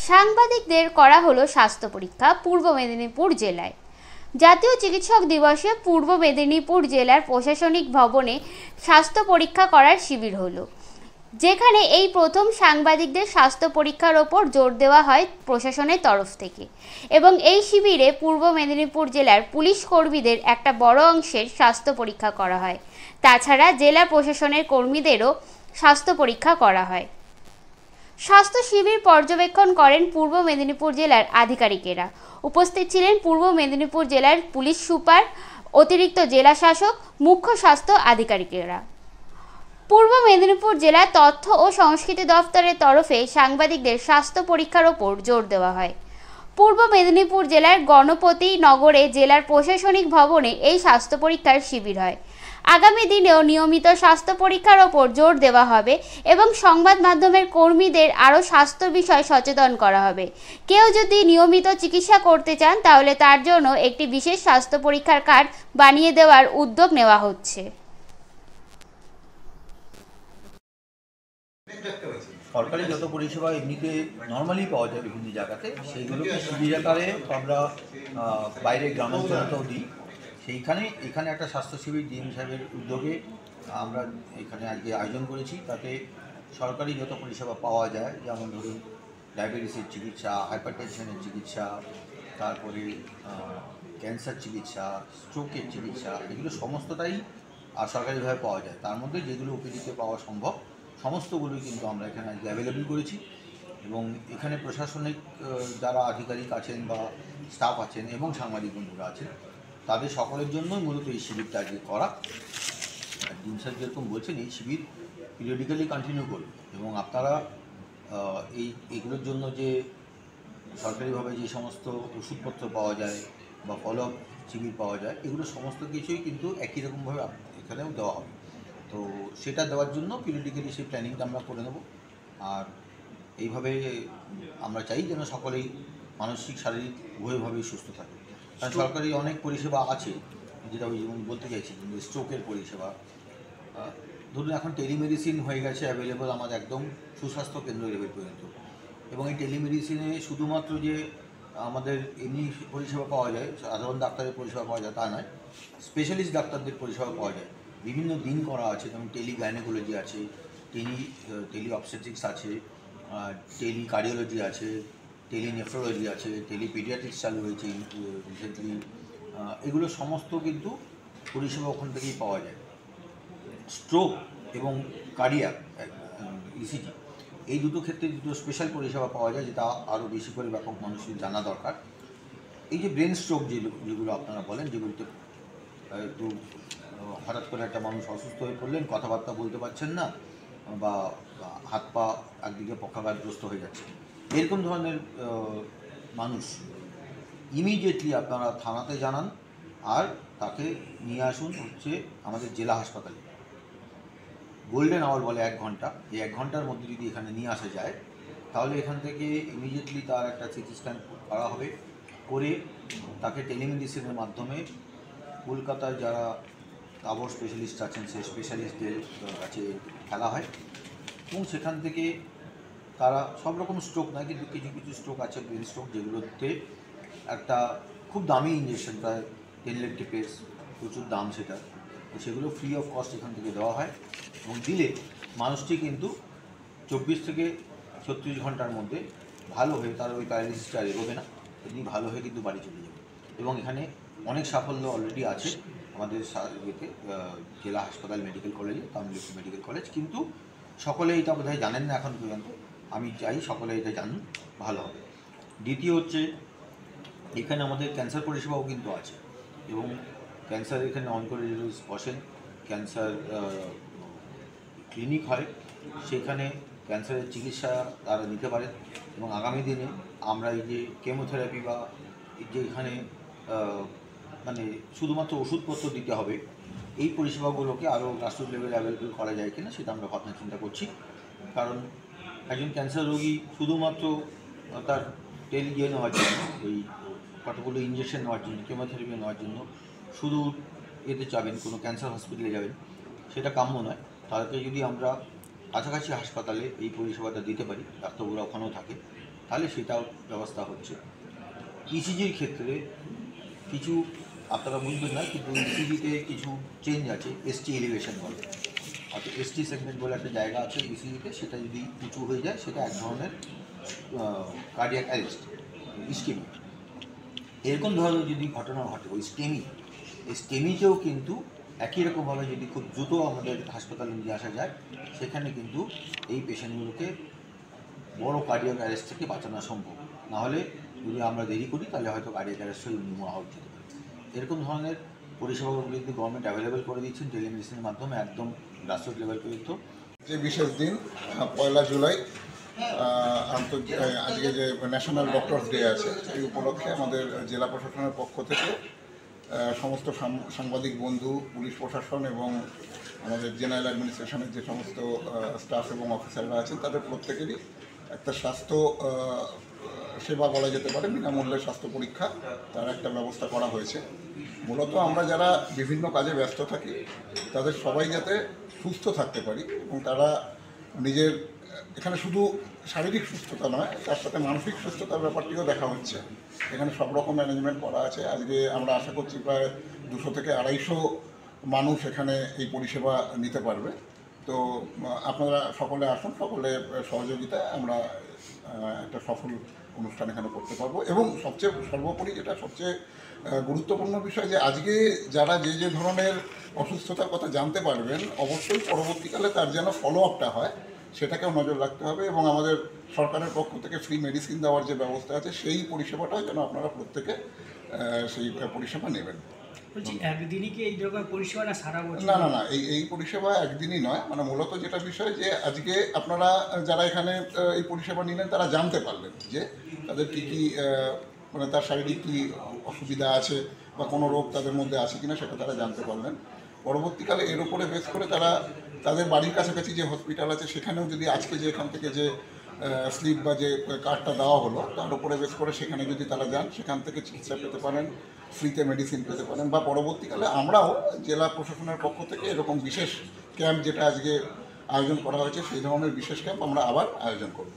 সাংবাদিকদের করা হলো স্বাস্থ্য পরীক্ষা পূর্ব মেদিনীপুর জেলায়। জাতীয় চিকিৎসক দিবসে পূর্ব মেদিনীপুর জেলার প্রশাসনিক ভবনে স্বাস্থ্য পরীক্ষা করার শিবির হলো, যেখানে এই প্রথম সাংবাদিকদের স্বাস্থ্য পরীক্ষার ওপর জোর দেওয়া হয় প্রশাসনের তরফ থেকে। এবং এই শিবিরে পূর্ব মেদিনীপুর জেলার পুলিশ কর্মীদের একটা বড় অংশের স্বাস্থ্য পরীক্ষা করা হয়। তাছাড়া জেলা প্রশাসনের কর্মীদেরও স্বাস্থ্য পরীক্ষা করা হয়। স্বাস্থ্য শিবির পর্যবেক্ষণ করেন পূর্ব মেদিনীপুর জেলার আধিকারিকেরা। উপস্থিত ছিলেন পূর্ব মেদিনীপুর জেলার পুলিশ সুপার, অতিরিক্ত জেলা শাসক, মুখ্য স্বাস্থ্য আধিকারিকেরা। পূর্ব মেদিনীপুর জেলা তথ্য ও সংস্কৃতি দফতরের তরফে সাংবাদিকদের স্বাস্থ্য পরীক্ষার ওপর জোর দেওয়া হয়। পূর্ব মেদিনীপুর জেলার গণপতি নগরে জেলার প্রশাসনিক ভবনে এই স্বাস্থ্য পরীক্ষার শিবির হয়। আগামী দিনেও নিয়মিত স্বাস্থ্য পরীক্ষার ওপর জোর দেওয়া হবে এবং সংবাদ মাধ্যমের কর্মীদের আরও স্বাস্থ্য বিষয়ে সচেতন করা হবে। কেউ যদি নিয়মিত চিকিৎসা করতে চান তাহলে তার জন্য একটি বিশেষ স্বাস্থ্য পরীক্ষার কার্ড বানিয়ে দেওয়ার উদ্যোগ নেওয়া হচ্ছে। সরকারি যত পরিষেবা এমনিতে নর্মালি পাওয়া যায় বিভিন্ন জায়গাতে, সেইগুলোকে শিবির আকারে আমরা বাইরে গ্রামাঞ্চলেও দিই। এখানে একটা স্বাস্থ্য শিবির ডিএম সাহেবের উদ্যোগে আমরা এখানে আজকে আয়োজন করেছি। তাতে সরকারি যত পরিষেবা পাওয়া যায়, যেমন ধরুন ডায়াবেটিসের চিকিৎসা, হাইপারটেনশনের চিকিৎসা, তারপরে ক্যান্সার চিকিৎসা, স্ট্রোকের চিকিৎসা, এগুলো সমস্তটাই সরকারিভাবে পাওয়া যায়। তার মধ্যে যেগুলো ওপিডিতে পাওয়া সম্ভব সমস্তগুলোই কিন্তু আমরা এখানে আজকে অ্যাভেলেবল করেছি। এবং এখানে প্রশাসনিক যারা আধিকারিক আছেন বা স্টাফ আছেন এবং সাংবাদিক বন্ধুরা আছেন, তাদের সকলের জন্যই মূলত এই শিবিরটা আজকে করা। ডিন স্যার যেরকম বলছেন, এই শিবির পিরিয়ডিক্যালি কন্টিনিউ করবে এবং আপনারা এইগুলোর জন্য যে সরকারিভাবে যে সমস্ত ওষুধপত্র পাওয়া যায় বা ফলো আপ শিবির পাওয়া যায়, এগুলো সমস্ত কিছুই কিন্তু একই রকমভাবে এখানেও দেওয়া হবে। তো সেটা দেওয়ার জন্য পিরিয়ডিক্যালি সেই প্ল্যানিংটা আমরা করে নেব। আর এইভাবে আমরা চাই যেন সকলেই মানসিক শারীরিক উভয়ভাবেই সুস্থ থাকে। কারণ সরকারি অনেক পরিষেবা আছে, যেটা ওই যেমন বলতে চাইছি যে স্ট্রোকের পরিষেবা ধরুন এখন টেলিমেডিসিন হয়ে গেছে অ্যাভেলেবল আমাদের একদম সুস্বাস্থ্য কেন্দ্র লেভেল পর্যন্ত। এবং এই টেলিমেডিসিনে শুধুমাত্র যে আমাদের এমনি পরিষেবা পাওয়া যায়, সাধারণ ডাক্তারের পরিষেবা পাওয়া যায় তা নয়, স্পেশালিস্ট ডাক্তারদের পরিষেবা পাওয়া যায়। বিভিন্ন দিন করা আছে, যেমন টেলি গাইনোকোলজি আছে, টেলি অবস্টেট্রিক্স আছে, টেলি কার্ডিওলজি আছে, টেলি নেফ্রোলজি আছে, টেলি পিডিয়াট্রিক্স চালু হয়েছে রিসেন্টলি। এগুলো সমস্ত কিন্তু পরিষেবা ওখান থেকেই পাওয়া যায়। স্ট্রোক এবং কার্ডিয়াক ইসিজি, এই দুটো ক্ষেত্রে দুটো স্পেশাল পরিষেবা পাওয়া যায়, যেটা আরও বেশি করে ব্যাপক মানুষের জানা দরকার। এই যে ব্রেন স্ট্রোক যেগুলো আপনারা বলেন, যেগুলোতে একটু হঠাৎ করে একটা মানুষ অসুস্থ হয়ে পড়লেন, কথাবার্তা বলতে পারছেন না বা হাত পা একদিকে পক্ষাঘাতগ্রস্ত হয়ে যাচ্ছে, এরকম ধরনের মানুষ ইমিডিয়েটলি আপনারা থানাতে জানান আর তাকে নিয়ে আসুন হচ্ছে আমাদের জেলা হাসপাতালে। গোল্ডেন আওয়ার বলে 1 ঘন্টা, এই 1 ঘন্টার মধ্যে যদি এখানে নিয়ে আসা যায় তাহলে এখান থেকে ইমিডিয়েটলি তার একটা সিটি স্ক্যান করা হবে, করে তাকে টেলিমেডিসিনের মাধ্যমে কলকাতার যারা আবর স্পেশালিস্ট আছেন সেই স্পেশালিস্টদের কাছে ফেলা হয়। এবং সেখান থেকে তারা সব রকম স্ট্রোক নয়, কিন্তু কিছু কিছু স্ট্রোক আছে, ব্রেন স্ট্রোক, যেগুলোতে একটা খুব দামি ইঞ্জেকশন, প্রায় 10 লাখ টিপেস, প্রচুর দাম সেটা, তো সেগুলো ফ্রি অফ কস্ট এখান থেকে দেওয়া হয়। এবং দিলে মানুষটি কিন্তু 24 থেকে 36 ঘন্টার মধ্যে ভালো হয়ে তার ওই প্যারালিসিসটা আর এগোবে না, তিনি ভালো হয়ে কিন্তু বাড়ি চলে যাবে। এবং এখানে অনেক সাফল্য অলরেডি আছে আমাদের জেলা হাসপাতাল মেডিকেল কলেজে, তামিলনাড়ু মেডিকেল কলেজ, কিন্তু সকলে এটা বোধহয় জানেন না এখন পর্যন্ত। আমি চাই সকলে এটা জানুন, ভালো হবে। দ্বিতীয় হচ্ছে, এখানে আমাদের ক্যান্সার পরিষেবাও কিন্তু আছে এবং ক্যান্সার এখানে অনকোলজিস্ট বসেন, ক্যান্সার ক্লিনিক হয়, সেখানে ক্যান্সারের চিকিৎসা তারা নিতে পারেন। এবং আগামী দিনে আমরা এই যে কেমোথেরাপি বা যে এখানে মানে শুধুমাত্র ওষুধপত্র দিতে হবে, এই পরিষেবাগুলোকে আরও গ্রাসরুট লেভেলে অ্যাভেলেবল করা যায় কিনা সেটা আমরা ভাবনা চিন্তা করছি। কারণ একজন ক্যান্সার রোগী শুধুমাত্র তার টেল নেওয়ার জন্য, ওই কতগুলো ইঞ্জেকশন নেওয়ার জন্য, কেমোথেরাপি নেওয়ার জন্য শুধু এতে যাবেন, কোনো ক্যান্সার হসপিটালে যাবেন, সেটা কাম্য নয়। তাদেরকে যদি আমরা কাছাকাছি হাসপাতালে এই পরিষেবাটা দিতে পারি, ডাক্তারবাবুরা ওখানেও থাকে, তাহলে সেটাও ব্যবস্থা হচ্ছে। ইসিজির ক্ষেত্রে কিছু আপনারা বুঝবেন না, কিন্তু ইসিজিতে কিছু চেঞ্জ আছে, এসটি এলিভেশন বলে, অর্থাৎ এসটি সেগমেন্ট বলে একটা জায়গা আছে ইসিজিতে, সেটা যদি উঁচু হয়ে যায় সেটা এক ধরনের কার্ডিয়াক অ্যারেস্ট, ইস্কেমি। এরকম ধরনের যদি ঘটনা ঘটে ওই স্টেমিতেও কিন্তু একই রকমভাবে যদি খুব দ্রুত আমাদের হাসপাতালে নিয়ে আসা যায়, সেখানে কিন্তু এই পেশেন্টগুলোকে বড় কার্ডিয়াক অ্যারেস্ট থেকে বাঁচানো সম্ভব। নাহলে যদি আমরা দেরি করি তাহলে হয়তো কার্ডিয়াক অ্যারেস্ট হয়ে আউট যেতে পারে। এরকম ধরনের পরিষেবাগুলো কিন্তু গভর্নমেন্ট অ্যাভেলেবেল করে দিচ্ছেন টেলিমেডিসিনের মাধ্যমে, একদম গ্রাসরুট লেভেল পর্যন্ত। যে বিশেষ দিন 1 জুলাই আজকে যে ন্যাশনাল ডক্টরস ডে আছে, এই উপলক্ষে আমাদের জেলা প্রশাসনের পক্ষ থেকে সমস্ত সাংবাদিক বন্ধু, পুলিশ প্রশাসন এবং আমাদের জেনারেল অ্যাডমিনিস্ট্রেশনের যে সমস্ত স্টাফ এবং অফিসাররা আছেন, তাদের প্রত্যেকেরই একটা স্বাস্থ্য সেবা বলা যেতে পারে, বিনামূল্যে স্বাস্থ্য পরীক্ষা তার একটা ব্যবস্থা করা হয়েছে। মূলত আমরা যারা বিভিন্ন কাজে ব্যস্ত থাকি তাদের সবাই যাতে সুস্থ থাকতে পারি এবং তারা নিজের এখানে শুধু শারীরিক সুস্থতা নয়, তার সাথে মানসিক সুস্থতার ব্যাপারটিও দেখা হচ্ছে। এখানে সব রকম ম্যানেজমেন্ট করা আছে। আজকে আমরা আশা করছি প্রায় 200 থেকে 250 মানুষ এখানে এই পরিষেবা নিতে পারবে। তো আপনারা সকলে আসুন, সকলের সহযোগিতায় আমরা একটা সফল অনুষ্ঠান এখানে করতে পারবো। এবং সর্বোপরি যেটা সবচেয়ে গুরুত্বপূর্ণ বিষয়, যে আজকে যারা যে ধরনের অসুস্থতার কথা জানতে পারবেন, অবশ্যই পরবর্তীকালে তার যেন ফলো আপটা হয় সেটাকেও নজর রাখতে হবে। এবং আমাদের সরকারের পক্ষ থেকে ফ্রি মেডিসিন দেওয়ার যে ব্যবস্থা আছে, সেই পরিষেবাটাও যেন আপনারা প্রত্যেকে সেই পরিষেবা নেবেন। বলছি, একদিনই কি এই ধরনের পরিষেবা না সারা বছর? না, এই পরিষেবা একদিনই নয়। মানে মূলত যেটা বিষয়, যে আজকে আপনারা যারা এখানে এই পরিষেবা নিলেন তারা জানতে পারলেন যে তাদের কী কী মানে তার শারীরিক কী অসুবিধা আছে বা কোনো রোগ তাদের মধ্যে আছে কিনা সেটা তারা জানতে পারলেন। পরবর্তীকালে এর উপরে বেস করে তারা তাদের বাড়ির কাছাকাছি যে হসপিটাল আছে সেখানেও যদি আজকে যে এখান থেকে যে স্লিপ বা যে কার্ডটা দেওয়া হলো তার উপরে বেস করে সেখানে যদি তারা যান, সেখান থেকে চিকিৎসা পেতে পারেন, ফ্রিতে মেডিসিন পেতে পারেন। বা পরবর্তীকালে আমরাও জেলা প্রশাসনের পক্ষ থেকে এরকম বিশেষ ক্যাম্প, যেটা আজকে আয়োজন করা হয়েছে, সেই ধরনের বিশেষ ক্যাম্প আমরা আবার আয়োজন করব।